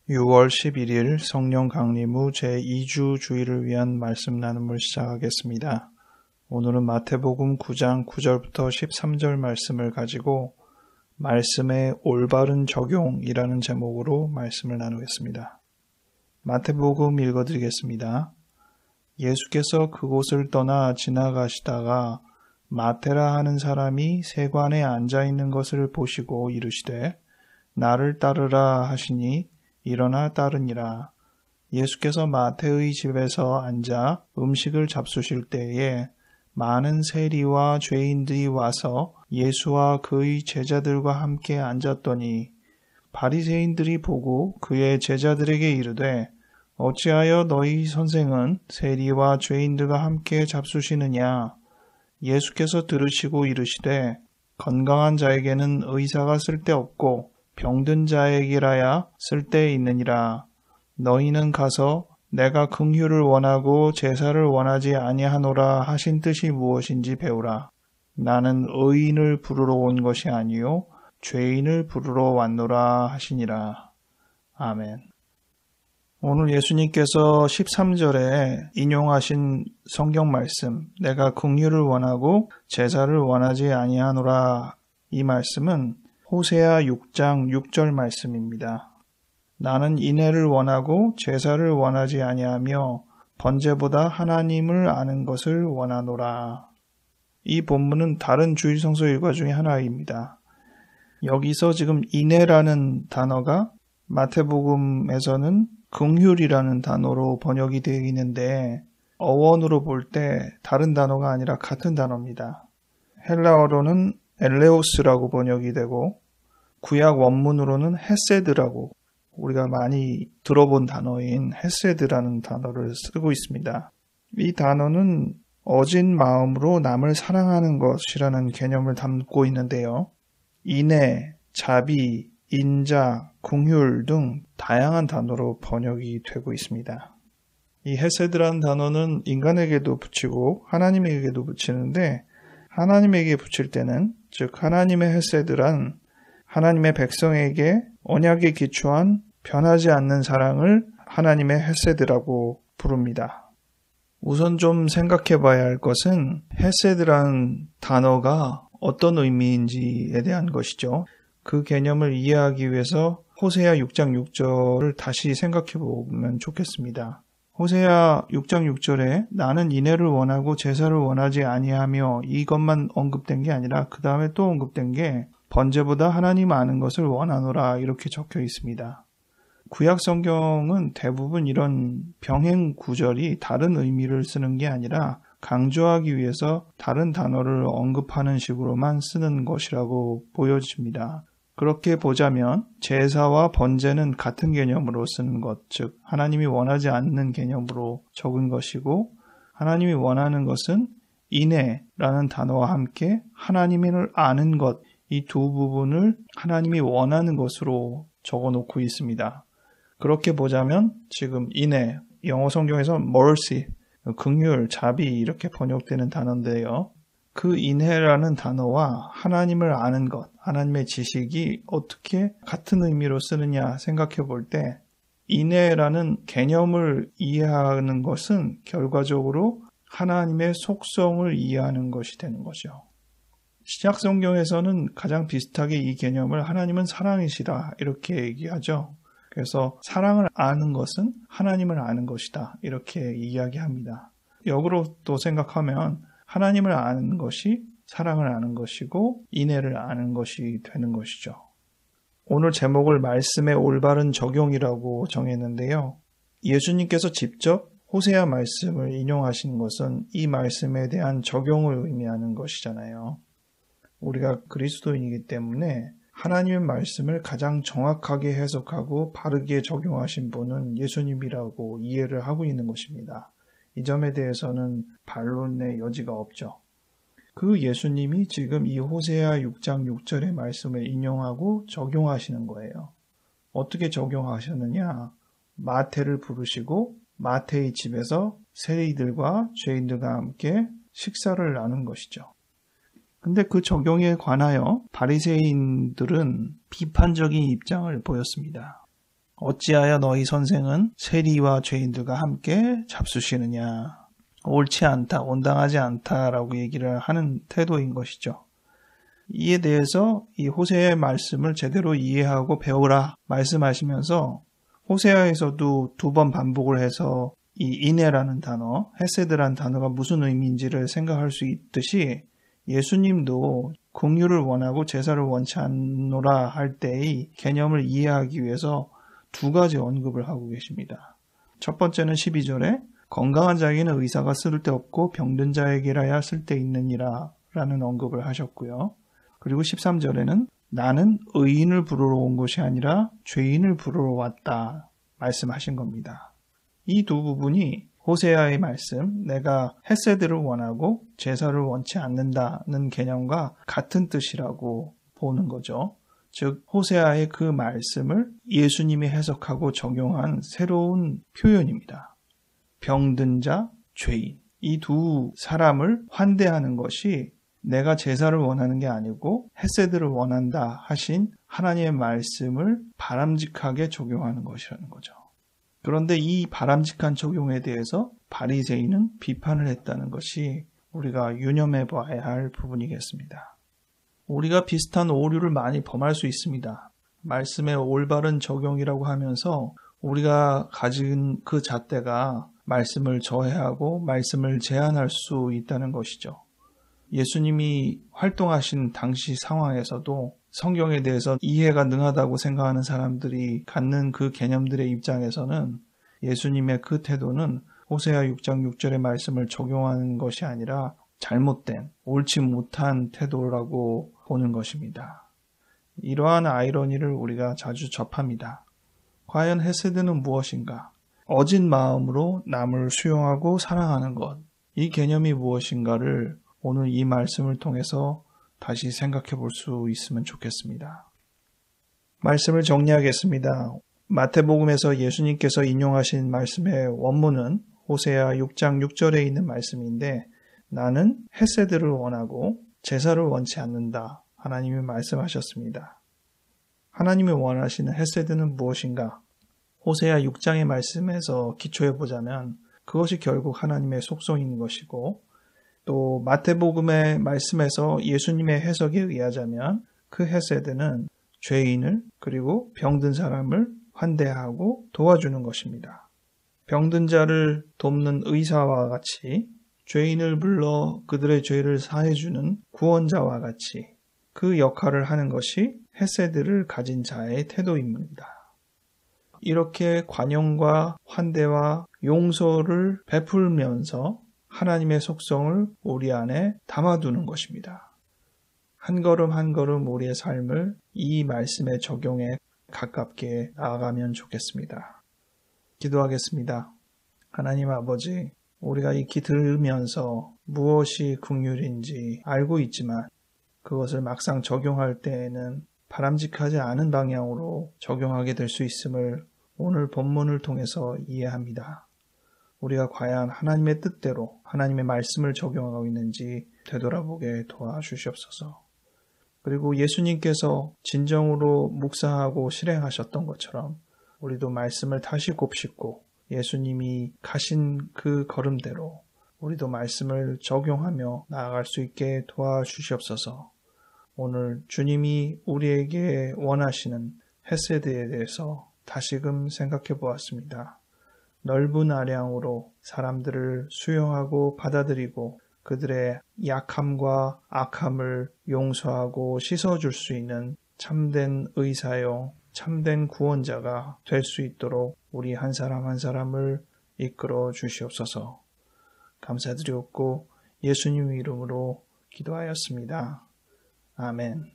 6월 11일 성령 강림 후 제2주 주일을 위한 말씀 나눔을 시작하겠습니다. 오늘은 마태복음 9장 9절부터 13절 말씀을 가지고 말씀의 올바른 적용이라는 제목으로 말씀을 나누겠습니다. 마태복음 읽어드리겠습니다. 예수께서 그곳을 떠나 지나가시다가 마태라 하는 사람이 세관에 앉아있는 것을 보시고 이르시되 나를 따르라 하시니 일어나 따르니라. 예수께서 마태의 집에서 앉아 음식을 잡수실 때에 많은 세리와 죄인들이 와서 예수와 그의 제자들과 함께 앉았더니 바리새인들이 보고 그의 제자들에게 이르되 어찌하여 너희 선생은 세리와 죄인들과 함께 잡수시느냐? 예수께서 들으시고 이르시되 건강한 자에게는 의사가 쓸데없고 병든 자에게라야 쓸데 있느니라. 너희는 가서 내가 긍휼을 원하고 제사를 원하지 아니하노라 하신 뜻이 무엇인지 배우라. 나는 의인을 부르러 온 것이 아니요 죄인을 부르러 왔노라 하시니라. 아멘. 오늘 예수님께서 13절에 인용하신 성경 말씀, 내가 긍휼을 원하고 제사를 원하지 아니하노라, 이 말씀은 호세아 6장 6절 말씀입니다. 나는 인애를 원하고 제사를 원하지 아니하며 번제보다 하나님을 아는 것을 원하노라. 이 본문은 다른 주일 성서 일과 중에 하나입니다. 여기서 지금 인애라는 단어가 마태복음에서는 긍휼이라는 단어로 번역이 되어 있는데 어원으로 볼 때 다른 단어가 아니라 같은 단어입니다. 헬라어로는 엘레오스라고 번역이 되고 구약 원문으로는 헤세드라고, 우리가 많이 들어본 단어인 헤세드라는 단어를 쓰고 있습니다. 이 단어는 어진 마음으로 남을 사랑하는 것이라는 개념을 담고 있는데요. 인애, 자비, 인자, 긍휼 등 다양한 단어로 번역이 되고 있습니다. 이 헤세드라는 단어는 인간에게도 붙이고 하나님에게도 붙이는데, 하나님에게 붙일 때는, 즉 하나님의 헤세드란 하나님의 백성에게 언약에 기초한 변하지 않는 사랑을 하나님의 헤세드라고 부릅니다. 우선 좀 생각해 봐야 할 것은 헤세드라는 단어가 어떤 의미인지에 대한 것이죠. 그 개념을 이해하기 위해서 호세아 6장 6절을 다시 생각해 보면 좋겠습니다. 호세아 6장 6절에 나는 인애를 원하고 제사를 원하지 아니하며 이것만 언급된 게 아니라 그 다음에 또 언급된 게 번제보다 하나님 아는 것을 원하노라, 이렇게 적혀 있습니다. 구약 성경은 대부분 이런 병행 구절이 다른 의미를 쓰는 게 아니라 강조하기 위해서 다른 단어를 언급하는 식으로만 쓰는 것이라고 보여집니다. 그렇게 보자면 제사와 번제는 같은 개념으로 쓰는 것, 즉 하나님이 원하지 않는 개념으로 적은 것이고, 하나님이 원하는 것은 인애라는 단어와 함께 하나님을 아는 것, 이 두 부분을 하나님이 원하는 것으로 적어놓고 있습니다. 그렇게 보자면 지금 인애, 영어 성경에서 mercy, 긍휼, 자비 이렇게 번역되는 단어인데요. 그 인애라는 단어와 하나님을 아는 것, 하나님의 지식이 어떻게 같은 의미로 쓰느냐 생각해 볼 때, 인애라는 개념을 이해하는 것은 결과적으로 하나님의 속성을 이해하는 것이 되는 거죠. 신약 성경에서는 가장 비슷하게 이 개념을 하나님은 사랑이시다 이렇게 얘기하죠. 그래서 사랑을 아는 것은 하나님을 아는 것이다 이렇게 이야기합니다. 역으로 또 생각하면 하나님을 아는 것이 사랑을 아는 것이고 인애를 아는 것이 되는 것이죠. 오늘 제목을 말씀의 올바른 적용이라고 정했는데요. 예수님께서 직접 호세아 말씀을 인용하신 것은 이 말씀에 대한 적용을 의미하는 것이잖아요. 우리가 그리스도인이기 때문에 하나님의 말씀을 가장 정확하게 해석하고 바르게 적용하신 분은 예수님이라고 이해를 하고 있는 것입니다. 이 점에 대해서는 반론의 여지가 없죠. 그 예수님이 지금 이 호세아 6장 6절의 말씀을 인용하고 적용하시는 거예요. 어떻게 적용하셨느냐? 마태를 부르시고 마태의 집에서 세리들과 죄인들과 함께 식사를 나눈 것이죠. 근데 그 적용에 관하여 바리새인들은 비판적인 입장을 보였습니다. 어찌하여 너희 선생은 세리와 죄인들과 함께 잡수시느냐. 옳지 않다, 온당하지 않다라고 얘기를 하는 태도인 것이죠. 이에 대해서 이 호세아의 말씀을 제대로 이해하고 배우라 말씀하시면서 호세아에서도 2번 반복을 해서 이 이네라는 단어, 헤세드라는 단어가 무슨 의미인지를 생각할 수 있듯이 예수님도 긍휼을 원하고 제사를 원치 않노라 할 때의 개념을 이해하기 위해서 2가지 언급을 하고 계십니다. 첫 번째는 12절에 건강한 자에게는 의사가 쓸데없고 병든 자에게라야 쓸데있느니라 라는 언급을 하셨고요. 그리고 13절에는 나는 의인을 부르러 온 것이 아니라 죄인을 부르러 왔다 말씀하신 겁니다. 이 2 부분이 호세아의 말씀, 내가 헤세드를 원하고 제사를 원치 않는다는 개념과 같은 뜻이라고 보는 거죠. 즉 호세아의 그 말씀을 예수님이 해석하고 적용한 새로운 표현입니다. 병든 자, 죄인, 이 2 사람을 환대하는 것이 내가 제사를 원하는 게 아니고 헤세드를 원한다 하신 하나님의 말씀을 바람직하게 적용하는 것이라는 거죠. 그런데 이 바람직한 적용에 대해서 바리새인은 비판을 했다는 것이 우리가 유념해 봐야 할 부분이겠습니다. 우리가 비슷한 오류를 많이 범할 수 있습니다. 말씀의 올바른 적용이라고 하면서 우리가 가진 그 잣대가 말씀을 저해하고 말씀을 제한할 수 있다는 것이죠. 예수님이 활동하신 당시 상황에서도 성경에 대해서 이해가 능하다고 생각하는 사람들이 갖는 그 개념들의 입장에서는 예수님의 그 태도는 호세아 6장 6절의 말씀을 적용하는 것이 아니라 잘못된, 옳지 못한 태도라고 보는 것입니다. 이러한 아이러니를 우리가 자주 접합니다. 과연 헤세드는 무엇인가? 어진 마음으로 남을 수용하고 사랑하는 것, 이 개념이 무엇인가를 오늘 이 말씀을 통해서 다시 생각해 볼 수 있으면 좋겠습니다. 말씀을 정리하겠습니다. 마태복음에서 예수님께서 인용하신 말씀의 원문은 호세아 6장 6절에 있는 말씀인데 나는 헤세드를 원하고 제사를 원치 않는다. 하나님이 말씀하셨습니다. 하나님이 원하시는 헤세드는 무엇인가? 호세아 6장의 말씀에서 기초해 보자면 그것이 결국 하나님의 속성인 것이고 또 마태복음의 말씀에서 예수님의 해석에 의하자면 그 헤세드는 죄인을 그리고 병든 사람을 환대하고 도와주는 것입니다. 병든 자를 돕는 의사와 같이 죄인을 불러 그들의 죄를 사해주는 구원자와 같이 그 역할을 하는 것이 헤세드를 가진 자의 태도입니다. 이렇게 관용과 환대와 용서를 베풀면서 하나님의 속성을 우리 안에 담아두는 것입니다. 한 걸음 한 걸음 우리의 삶을 이 말씀의 적용에 가깝게 나아가면 좋겠습니다. 기도하겠습니다. 하나님 아버지, 우리가 익히 들으면서 무엇이 긍휼인지 알고 있지만 그것을 막상 적용할 때에는 바람직하지 않은 방향으로 적용하게 될 수 있음을 오늘 본문을 통해서 이해합니다. 우리가 과연 하나님의 뜻대로 하나님의 말씀을 적용하고 있는지 되돌아보게 도와주시옵소서. 그리고 예수님께서 진정으로 묵상하고 실행하셨던 것처럼 우리도 말씀을 다시 곱씹고 예수님이 가신 그 걸음대로 우리도 말씀을 적용하며 나아갈 수 있게 도와주시옵소서. 오늘 주님이 우리에게 원하시는 헤세드에 대해서 다시금 생각해 보았습니다. 넓은 아량으로 사람들을 수용하고 받아들이고 그들의 약함과 악함을 용서하고 씻어줄 수 있는 참된 의사요, 참된 구원자가 될 수 있도록 우리 한 사람 한 사람을 이끌어 주시옵소서. 감사드리옵고 예수님 이름으로 기도하였습니다. 아멘.